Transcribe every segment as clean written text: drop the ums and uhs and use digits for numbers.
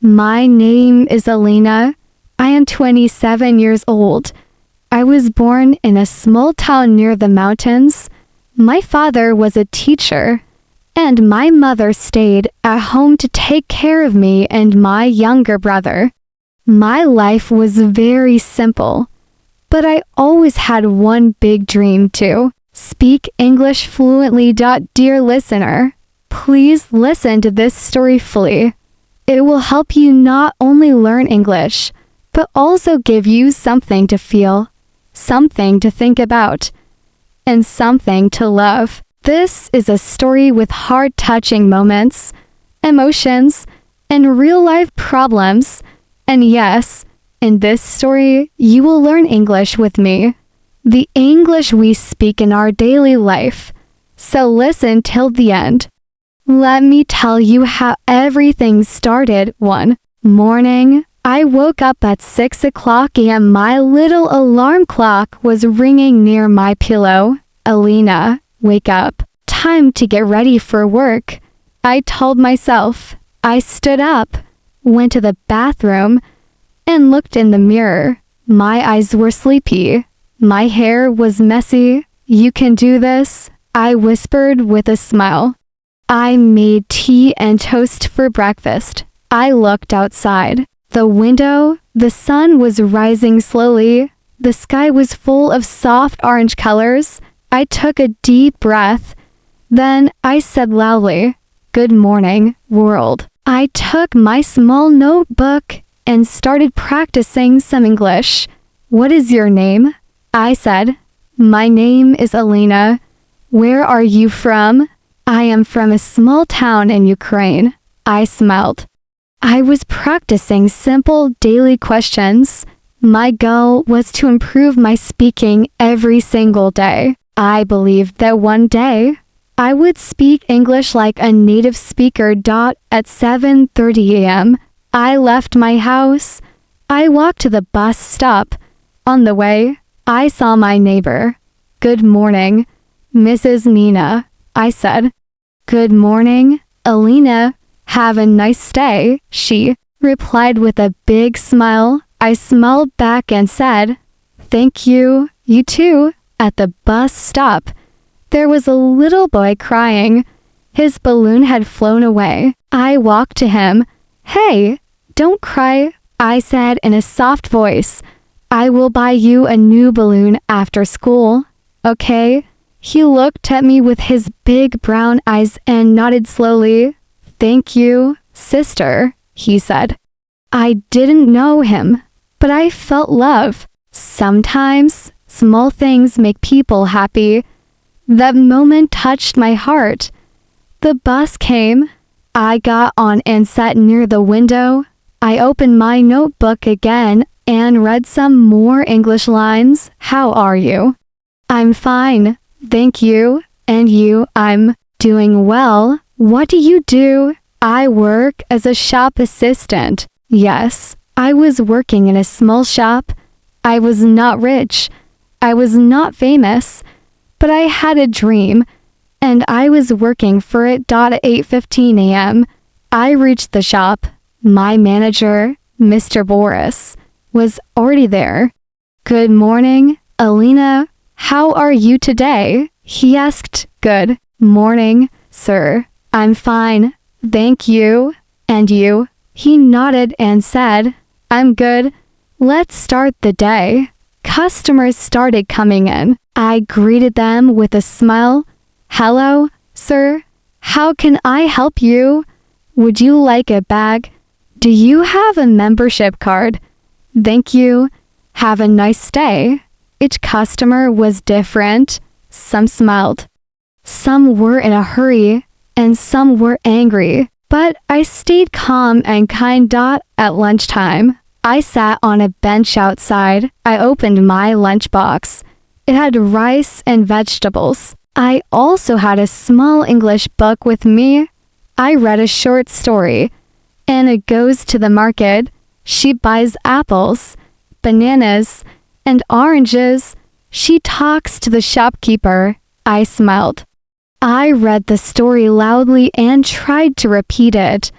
My name is Alina. I am 27 years old. I was born in a small town near the mountains. My father was a teacher, and my mother stayed at home to take care of me and my younger brother. My life was very simple, but I always had one big dream to speak English fluently. Dear listener, please listen to this story fully. It will help you not only learn English, but also give you something to feel, something to think about, and something to love. This is a story with heart-touching moments, emotions, and real-life problems. And yes, in this story, you will learn English with me, the English we speak in our daily life. So listen till the end. Let me tell you how everything started. One morning, I woke up at 6 o'clock a.m. My little alarm clock was ringing near my pillow. Alina, wake up. Time to get ready for work, I told myself. I stood up, went to the bathroom, and looked in the mirror. My eyes were sleepy. My hair was messy. You can do this, I whispered with a smile. I made tea and toast for breakfast. I looked outside. The window, the sun was rising slowly. The sky was full of soft orange colors. I took a deep breath. Then I said loudly, "Good morning, world." I took my small notebook and started practicing some English. "What is your name?" I said. "My name is Alina. Where are you from?" "I am from a small town in Ukraine." I smiled. I was practicing simple daily questions. My goal was to improve my speaking every single day. I believed that one day, I would speak English like a native speaker. At 7:30 a.m., I left my house. I walked to the bus stop. On the way, I saw my neighbor. "Good morning, Mrs. Nina," I said. "Good morning, Alina. Have a nice day," she replied with a big smile. I smiled back and said, "Thank you, you too." At the bus stop, there was a little boy crying. His balloon had flown away. I walked to him. "Hey, don't cry," I said in a soft voice. "I will buy you a new balloon after school. Okay?" He looked at me with his big brown eyes and nodded slowly. "Thank you, sister," he said. I didn't know him, but I felt love. Sometimes, small things make people happy. That moment touched my heart. The bus came. I got on and sat near the window. I opened my notebook again and read some more English lines. "How are you?" "I'm fine, thank you. And you?" "I'm doing well. What do you do?" "I work as a shop assistant." Yes, I was working in a small shop. I was not rich. I was not famous. But I had a dream, and I was working for it. At 8:15 a.m., I reached the shop. My manager, Mr. Boris, was already there. "Good morning, Alina. How are you today?" he asked. "Good morning, sir. I'm fine, thank you. And you?" He nodded and said, "I'm good. Let's start the day." Customers started coming in. I greeted them with a smile. "Hello, sir. How can I help you? Would you like a bag? Do you have a membership card?" "Thank you. Have a nice day." Each customer was different. Some smiled. Some were in a hurry, and some were angry. But I stayed calm and kind. At lunchtime, I sat on a bench outside. I opened my lunchbox. It had rice and vegetables. I also had a small English book with me. I read a short story. Anna goes to the market. She buys apples, bananas, and oranges. She talks to the shopkeeper. I smiled. I read the story loudly and tried to repeat it.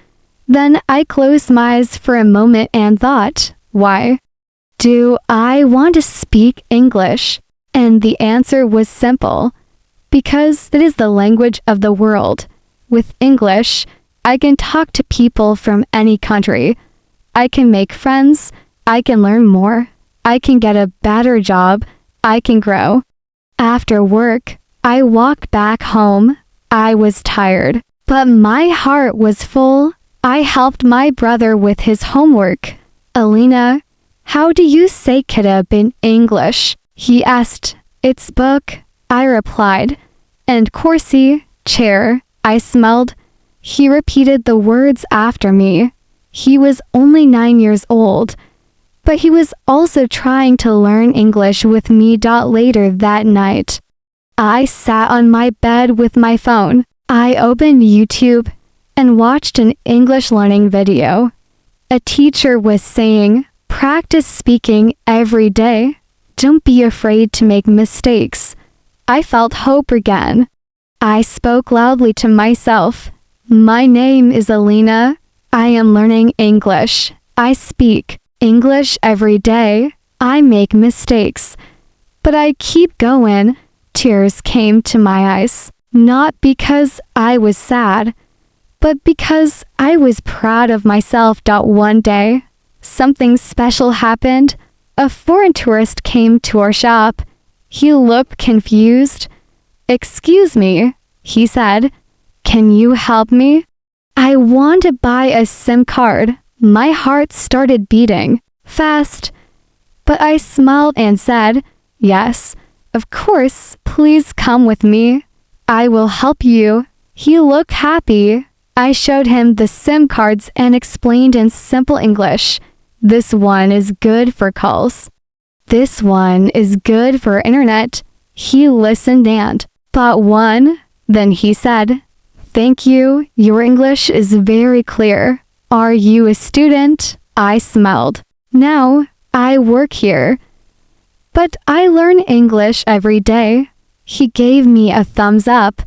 Then I closed my eyes for a moment and thought, why? Do I want to speak English? And the answer was simple. Because it is the language of the world. With English, I can talk to people from any country. I can make friends. I can learn more. I can get a better job. I can grow. After work, I walked back home. I was tired, but my heart was full. I helped my brother with his homework. Alina, how do you say "kidab" in English? He asked. It's book, I replied. And "kursi," chair, I smelled. He repeated the words after me. He was only 9 years old, but he was also trying to learn English with me. Later that night, I sat on my bed with my phone. I opened YouTube and watched an English learning video. A teacher was saying, practice speaking every day. Don't be afraid to make mistakes. I felt hope again. I spoke loudly to myself. My name is Alina. I am learning English. I speak English every day. I make mistakes. But I keep going. Tears came to my eyes, not because I was sad, but because I was proud of myself. One day, something special happened. A foreign tourist came to our shop. He looked confused. Excuse me, he said. Can you help me? I want to buy a SIM card. My heart started beating fast, but I smiled and said, yes, of course, please come with me. I will help you. He looked happy. I showed him the SIM cards and explained in simple English. This one is good for calls. This one is good for internet. He listened and bought one. Then he said, thank you. Your English is very clear. Are you a student? I smiled. Now, I work here. But I learn English every day. He gave me a thumbs up.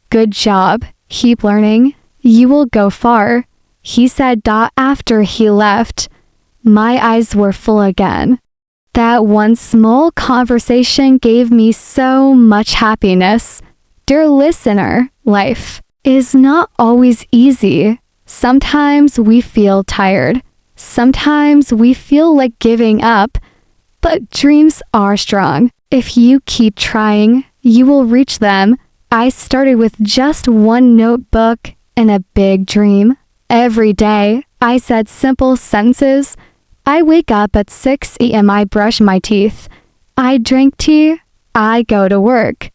Good job. Keep learning. You will go far. He said. After he left, my eyes were full again. That one small conversation gave me so much happiness. Dear listener, life is not always easy. Sometimes we feel tired. Sometimes we feel like giving up. But dreams are strong. If you keep trying, you will reach them. I started with just one notebook and a big dream. Every day, I said simple sentences. I wake up at 6 a.m. I brush my teeth. I drink tea. I go to work.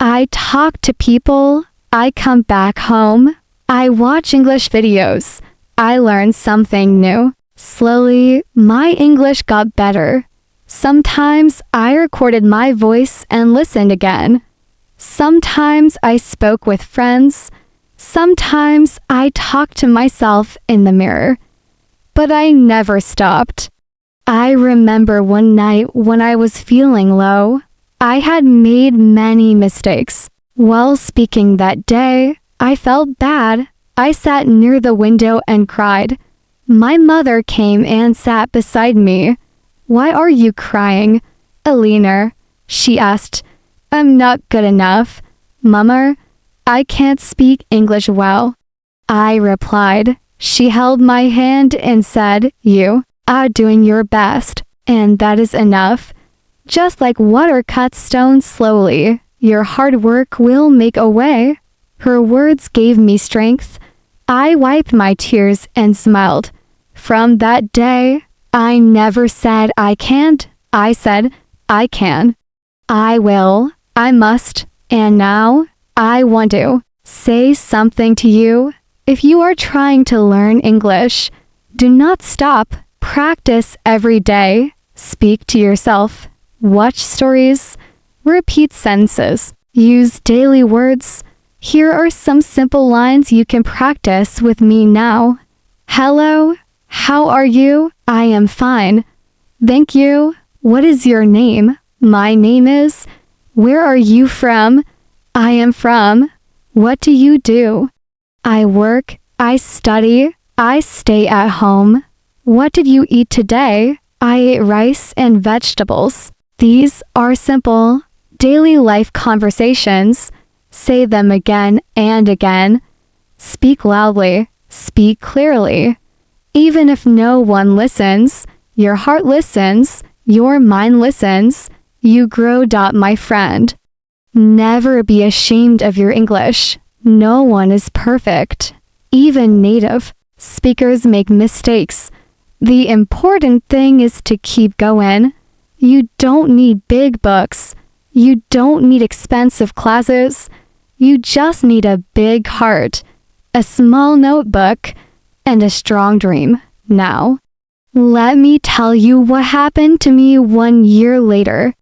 I talk to people. I come back home. I watch English videos. I learn something new. Slowly, my English got better. Sometimes I recorded my voice and listened again. Sometimes I spoke with friends. Sometimes I talked to myself in the mirror. But I never stopped. I remember one night when I was feeling low. I had made many mistakes. While speaking that day, I felt bad. I sat near the window and cried. My mother came and sat beside me. Why are you crying, Alina? She asked. I'm not good enough. Mama, I can't speak English well. I replied. She held my hand and said, you are doing your best, and that is enough. Just like water cuts stone slowly, your hard work will make a way. Her words gave me strength. I wiped my tears and smiled. From that day, I never said I can't. I said I can. I will. I must. And now, I want to say something to you. If you are trying to learn English, do not stop. Practice every day. Speak to yourself. Watch stories. Repeat sentences. Use daily words. Here are some simple lines you can practice with me now. Hello. How are you? I am fine. Thank you. What is your name? My name is. Where are you from? I am from. What do you do? I work. I study. I stay at home. What did you eat today? I ate rice and vegetables. These are simple, daily life conversations. Say them again and again. Speak loudly. Speak clearly. Even if no one listens, your heart listens, your mind listens, you grow. My friend. Never be ashamed of your English. No one is perfect. Even native speakers make mistakes. The important thing is to keep going. You don't need big books. You don't need expensive classes. You just need a big heart, a small notebook, and a strong dream. Now, let me tell you what happened to me 1 year later.